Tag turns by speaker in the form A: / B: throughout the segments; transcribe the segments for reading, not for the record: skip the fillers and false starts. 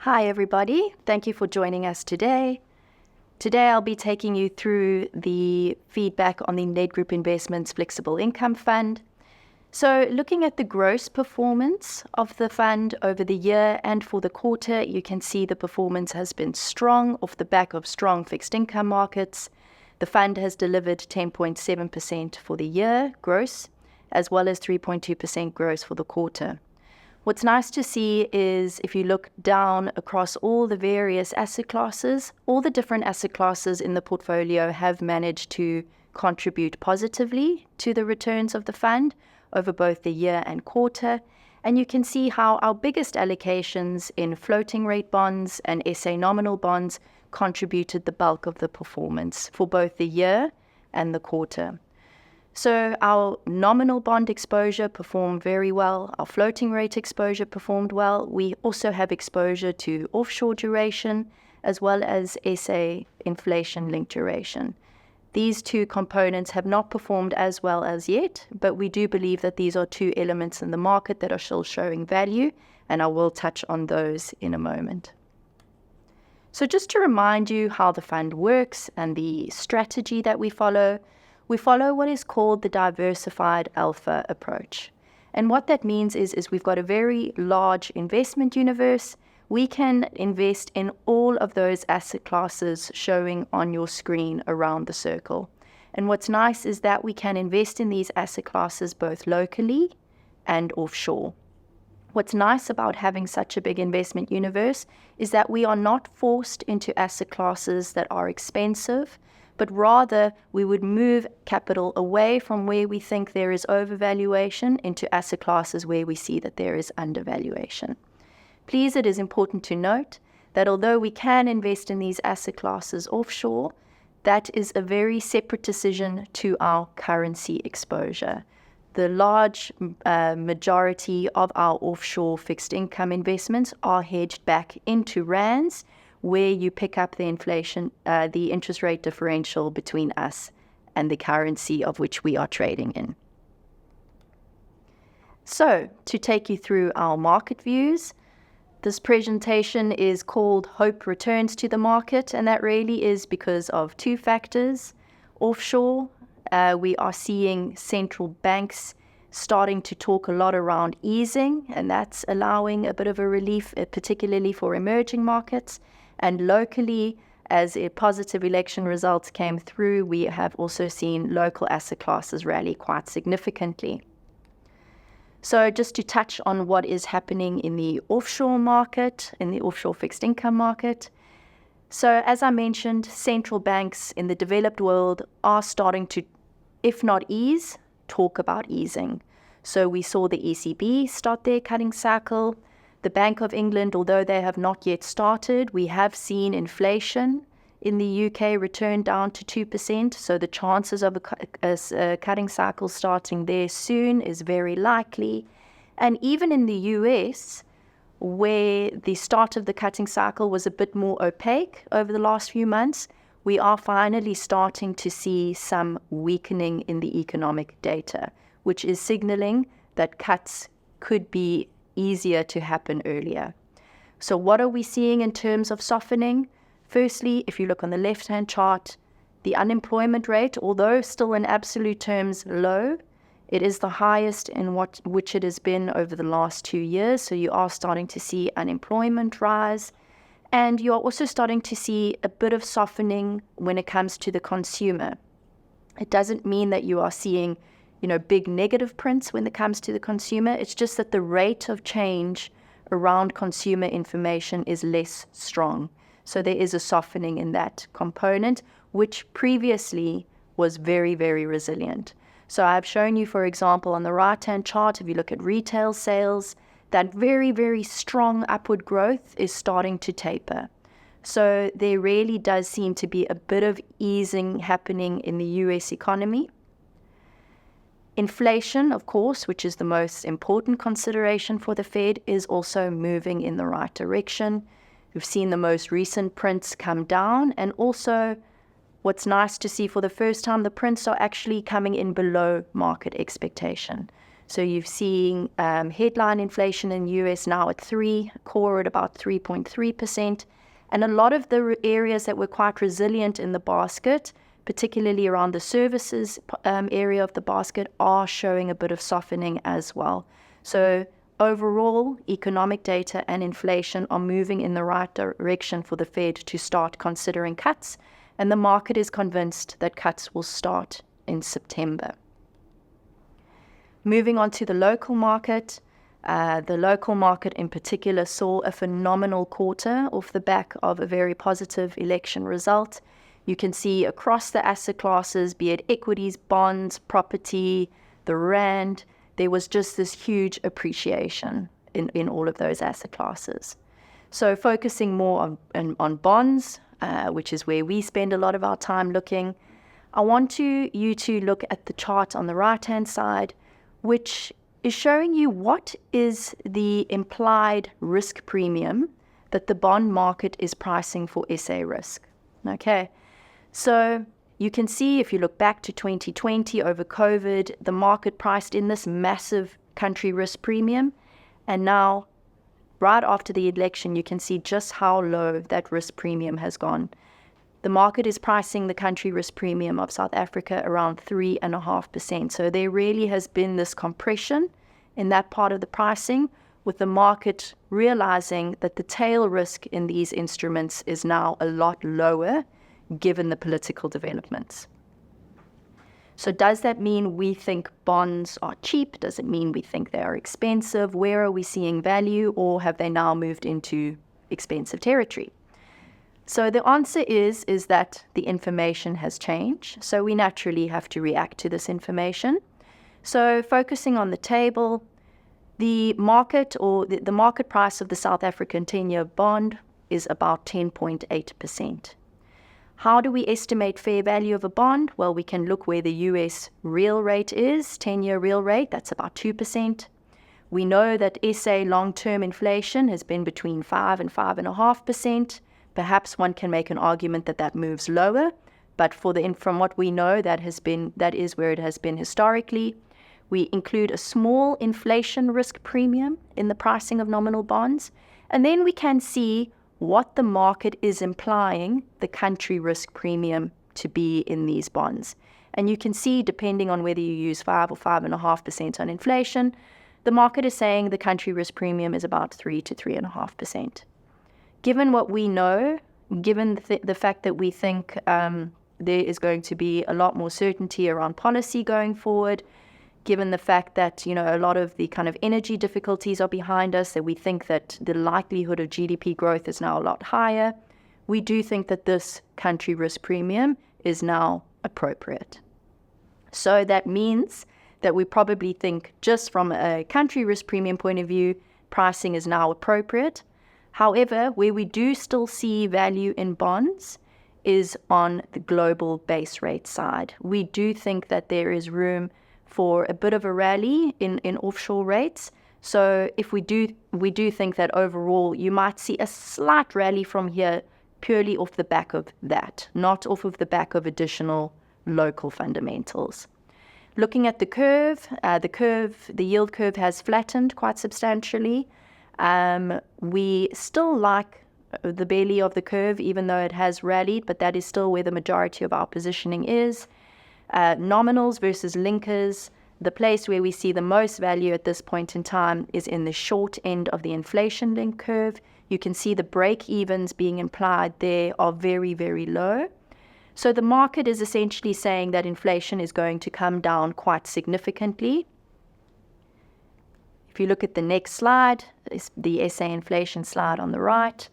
A: Hi everybody, thank you for joining us today. Today I'll be taking you through the feedback on the Nedgroup Investments Flexible Income Fund. So looking at the gross performance of the fund over the year and for the quarter, you can see the performance has been strong off the back of strong fixed income markets. The fund has delivered 10.7% for the year gross, as well as 3.2% gross for the quarter. What's nice to see is if you look down across all the various asset classes, all the different asset classes in the portfolio have managed to contribute positively to the returns of the fund over both the year and quarter. And you can see how our biggest allocations in floating rate bonds and SA nominal bonds contributed the bulk of the performance for both the year and the quarter. So our nominal bond exposure performed very well. Our floating rate exposure performed well. We also have exposure to offshore duration as well as SA inflation-linked duration. These two components have not performed as well as yet, but we do believe that these are two elements in the market that are still showing value, and I will touch on those in a moment. So just to remind you how the fund works and the strategy that we follow what is called the diversified alpha approach. And what that means is we've got a very large investment universe. We can invest in all of those asset classes showing on your screen around the circle. And what's nice is that we can invest in these asset classes both locally and offshore. What's nice about having such a big investment universe is that we are not forced into asset classes that are expensive, but rather we would move capital away from where we think there is overvaluation into asset classes where we see that there is undervaluation. Please, it is important to note that although we can invest in these asset classes offshore, that is a very separate decision to our currency exposure. The large majority of our offshore fixed income investments are hedged back into rands, where you pick up the interest rate differential between us and the currency of which we are trading in. So, to take you through our market views, this presentation is called Hope Returns to the Market, and that really is because of two factors. Offshore, we are seeing central banks starting to talk a lot around easing, and that's allowing a bit of a relief, particularly for emerging markets. And locally, as positive election results came through, we have also seen local asset classes rally quite significantly. So just to touch on what is happening in the offshore market, in the offshore fixed income market. So as I mentioned, central banks in the developed world are starting to, if not ease, talk about easing. So we saw the ECB start their cutting cycle. The Bank of England, although they have not yet started, we have seen inflation in the UK return down to 2%. So the chances of a cutting cycle starting there soon is very likely. And even in the US, where the start of the cutting cycle was a bit more opaque over the last few months, we are finally starting to see some weakening in the economic data, which is signaling that cuts could be easier to happen earlier. So what are we seeing in terms of softening? Firstly, if you look on the left-hand chart, the unemployment rate, although still in absolute terms low, it is the highest in which it has been over the last 2 years. So you are starting to see unemployment rise, and you are also starting to see a bit of softening when it comes to the consumer. It doesn't mean that you are seeing big negative prints when it comes to the consumer. It's just that the rate of change around consumer information is less strong. So there is a softening in that component, which previously was very, very resilient. So I've shown you, for example, on the right-hand chart, if you look at retail sales, that very, very strong upward growth is starting to taper. So there really does seem to be a bit of easing happening in the US economy. Inflation, of course, which is the most important consideration for the Fed, is also moving in the right direction. We've seen the most recent prints come down, and also what's nice to see, for the first time, the prints are actually coming in below market expectation. So you're seeing headline inflation in the US now at 3%, core at about 3.3%. And a lot of the areas that were quite resilient in the basket, particularly around the services area of the basket, are showing a bit of softening as well. So overall, economic data and inflation are moving in the right direction for the Fed to start considering cuts, and the market is convinced that cuts will start in September. Moving on to the local market. The local market in particular saw a phenomenal quarter off the back of a very positive election result. You can see across the asset classes, be it equities, bonds, property, the rand, there was just this huge appreciation in all of those asset classes. So focusing more on bonds, which is where we spend a lot of our time looking, I want you to look at the chart on the right-hand side, which is showing you what is the implied risk premium that the bond market is pricing for SA risk. Okay. So you can see if you look back to 2020 over COVID, the market priced in this massive country risk premium. And now, right after the election, you can see just how low that risk premium has gone. The market is pricing the country risk premium of South Africa around 3.5%. So there really has been this compression in that part of the pricing, with the market realizing that the tail risk in these instruments is now a lot lower given the political developments. So does that mean we think bonds are cheap? Does it mean we think they are expensive? Where are we seeing value, or have they now moved into expensive territory? So the answer is that the information has changed. So we naturally have to react to this information. So focusing on the table, the market or the market price of the South African 10-year bond is about 10.8%. How do we estimate fair value of a bond? Well, we can look where the US real rate is, 10-year real rate, that's about 2%. We know that SA long-term inflation has been between 5 and 5.5%. Perhaps one can make an argument that that moves lower, but from what we know, that is where it has been historically. We include a small inflation risk premium in the pricing of nominal bonds, and then we can see what the market is implying the country risk premium to be in these bonds. And you can see, depending on whether you use 5 or 5.5% on inflation, the market is saying the country risk premium is about 3 to 3.5%. Given what we know, given the fact that we think there is going to be a lot more certainty around policy going forward, given the fact that, a lot of the kind of energy difficulties are behind us, that we think that the likelihood of GDP growth is now a lot higher, we do think that this country risk premium is now appropriate. So that means that we probably think, just from a country risk premium point of view, pricing is now appropriate. However, where we do still see value in bonds is on the global base rate side. We do think that there is room for a bit of a rally in offshore rates. So if we do think that overall you might see a slight rally from here purely off the back of that, not off of the back of additional local fundamentals. Looking at the curve, the yield curve has flattened quite substantially. We still like the belly of the curve, even though it has rallied, but that is still where the majority of our positioning is. Nominals versus linkers, the place where we see the most value at this point in time is in the short end of the inflation link curve. You can see the break-evens being implied there are very, very low. So the market is essentially saying that inflation is going to come down quite significantly. If you look at the next slide, the SA inflation slide on the right,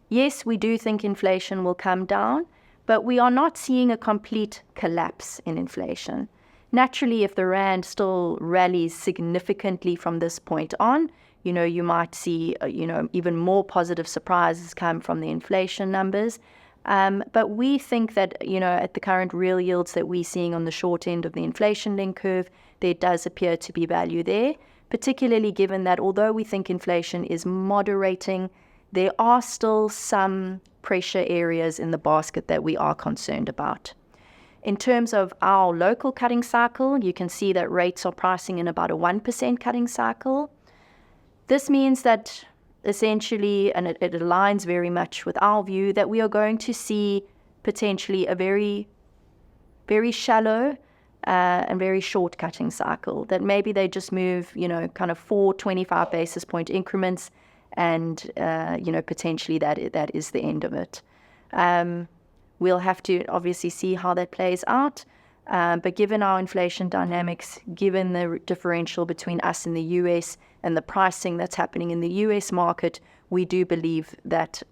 A: yes, we do think inflation will come down, but we are not seeing a complete collapse in inflation. Naturally, if the rand still rallies significantly from this point on, you might see, even more positive surprises come from the inflation numbers. But we think that, at the current real yields that we're seeing on the short end of the inflation link curve, there does appear to be value there, particularly given that although we think inflation is moderating, there are still some pressure areas in the basket that we are concerned about. In terms of our local cutting cycle, you can see that rates are pricing in about a 1% cutting cycle. This means that essentially, and it aligns very much with our view, that we are going to see potentially a very, very shallow and very short cutting cycle, that maybe they just move, kind of 4 25 basis point increments, and, potentially that is the end of it. We'll have to obviously see how that plays out. But given our inflation dynamics, given the differential between us and the US and the pricing that's happening in the US market, we do believe that,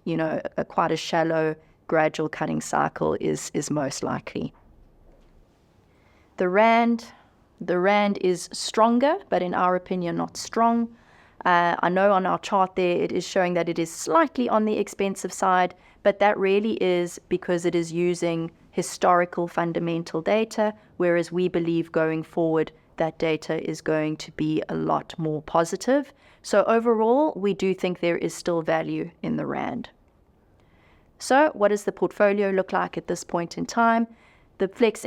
A: quite a shallow, gradual cutting cycle is most likely. The rand is stronger, but in our opinion, not strong. I know on our chart there, it is showing that it is slightly on the expensive side, but that really is because it is using historical fundamental data, whereas we believe going forward that data is going to be a lot more positive. So overall, we do think there is still value in the rand. So what does the portfolio look like at this point in time? The flex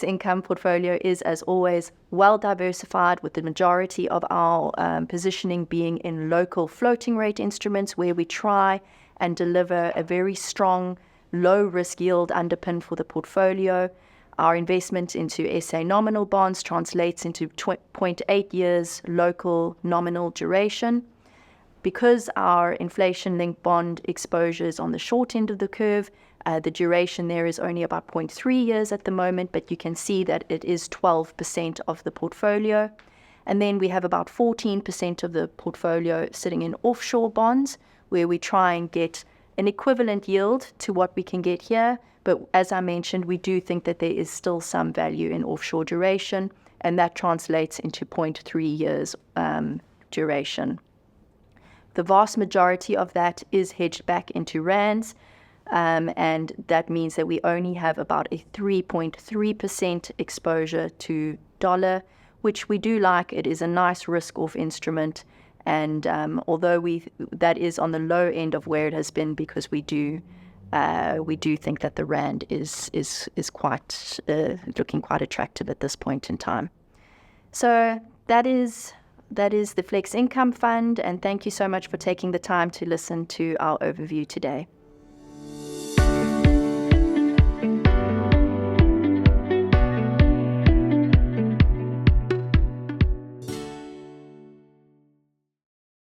A: income portfolio is, as always, well diversified, with the majority of our positioning being in local floating rate instruments, where we try and deliver a very strong low risk yield underpin for the portfolio. Our investment into SA nominal bonds translates into 0.8 years local nominal duration. Because our inflation-linked bond exposure is on the short end of the curve, the duration there is only about 0.3 years at the moment, but you can see that it is 12% of the portfolio. And then we have about 14% of the portfolio sitting in offshore bonds, where we try and get an equivalent yield to what we can get here. But as I mentioned, we do think that there is still some value in offshore duration, and that translates into 0.3 years duration. The vast majority of that is hedged back into rands, and that means that we only have about a 3.3% exposure to dollar, which we do like. It is a nice risk-off instrument, and although that is on the low end of where it has been, because we do think that the rand is quite looking quite attractive at this point in time. So that is the Flex Income Fund, and thank you so much for taking the time to listen to our overview today.